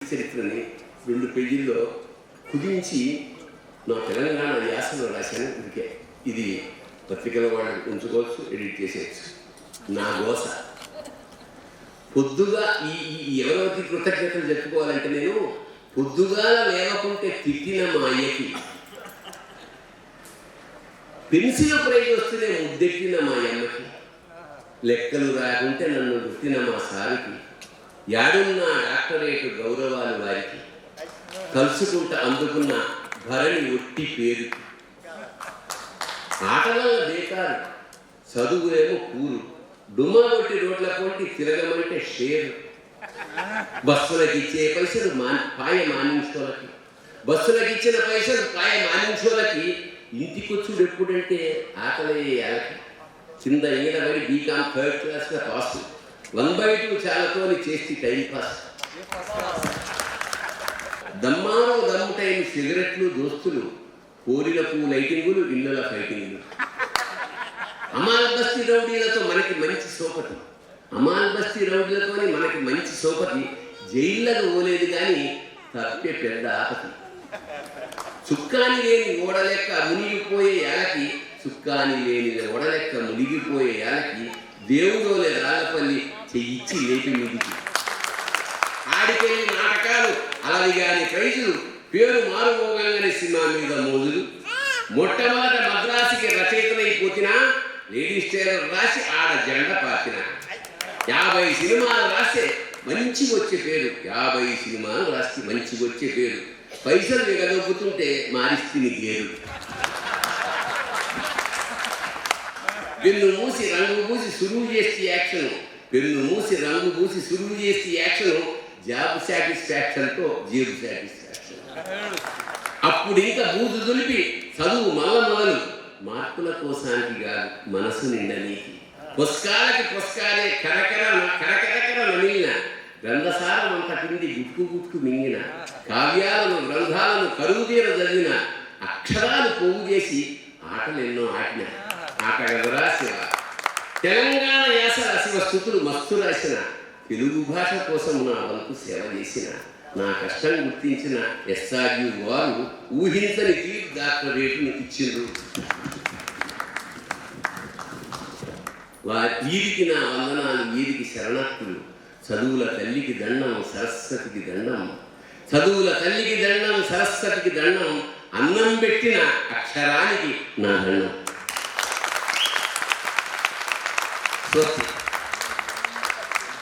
చరిత్రని 2 పేజీల్లో కుదించి నా తెలంగాణ యాసలో రాశాను. ఇంకే ఇది పత్రికల వాళ్ళు ఉంచుకోవచ్చు, ఎడిట్ చేసేయచ్చు. నా గోస పొద్దుగా ఈ ఎవరికి కృతజ్ఞతలు చెప్పుకోవాలంటే నేను పొద్దుగా లేవకుంటే తిట్టిన మా అయ్యకి, పెన్సిల్ ప్రైజ్ వస్తేనే ముద్దెట్టిన మా అమ్మకి, లెక్కలు రాకుంటే నన్ను గుర్తిన మా సారికి, యాడున్న డాక్టరేట్ గౌరవాలు వారికి, కలుసుకుంటా అందుకున్న భరణి ఒట్టి పేరుకి, ఆటల బేకారు చదువులేమో కూరు, డుమ్మా కొట్టి రోడ్ల కొట్టి తిరగమంటే షేరు, బస్సులకు ఇచ్చే పైసలు పాయ మానించోలకి, బస్సులకు ఇచ్చిన పైసలు పాయ మానించోలకి, ఇంటికొచ్చుడు ఎప్పుడంటే ఆకలి ఆలకి, కింద ఈడబడి బీకామ్ 3rd క్లాస్గా పాస్, 1/2 చాలతో చేసి టైం పాస్, దమ్మారో దమ్ము టైం సిగరెట్లు దోస్తులు, కోరిన పూ లైటింగులు, ఇళ్ళల ఫైటింగులు, అమాల్ బస్తీ రౌడీలతో మనకి మంచి సోపతి, అమాల్ బస్తీ రౌడీలతోని మనకి మంచి సోపతి, జైళ్ళకు పోలేదు కానీ తప్పే పెద్ద ఆపతి, చుక్కాని లేని ఓడలెక్క మునిగిపోయే యాలకి, చుక్కాని లేని ఓడలెక్క మునిగిపోయే యాలకి, దేవుడోలే రాళ్ళపల్లి చెయ్యిచ్చి లేపి మిదికి, ఆడికెళ్ళి నాటకాలు అలవిగాని ప్రైజులు, పేరు మారుమోగంగానే సినిమా మీద మోజులు, మొట్టమొదట మద్రాసుకి రచయితనైపోతినా, లేడీస్ టైలర్ రాసి ఆడ జెండ పాతిన, 50 సినిమాలు రాస్తే మంచిగా వచ్చే పేరు, 50 సినిమాలు రాస్తే మంచిగా వచ్చే పేరు, పైసలు ఎగదొబ్బుతుంటే మారిస్తుంది గేరు, పెన్ను మూసి రంగు పూసి సురువు చేస్తే యాక్షన్, పెన్ను మూసి రంగు పూసి సురువు చేస్తే యాక్షన్, జాబ్ సాటిస్ఫాక్షన్తో జీబు సాటిస్ఫాక్షన్, అప్పుడు ఇంకా బూజు దులిపి చదువు మొదలు, మార్పుల కోసానికి కాదు మనసు నిండా నీకి, పుస్తకాలకి పుస్తకాలే కరకర నమిలిన, గ్రంథసారం అంత పిండి గుట్కు మింగిన, కావ్యాలను గ్రంథాలను కరువుదీర చదివిన, అక్షరాలు పోగు చేసి ఆటలు ఎన్నో ఆటిన, ఆటగదరా శివ, తెలంగాణ యాస శివ స్థుతులు మస్తు రాసిన, తెలుగు భాష కోసం నా వంతు సేవ చేసిన, నా కష్టం గుర్తించిన ఎస్ఆర్యు వారు ఊహించని తీర్పు డాక్టరేట్ను ఇచ్చిండ్రు, వీరికి నా వందనాలు, వీరికి శరణార్థులు, చదువుల తల్లికి దండం సరస్వతికి దండం, చదువుల తల్లికి దండం సరస్వతికి దండం, అన్నం పెట్టిన అక్షరానికి నా దండం.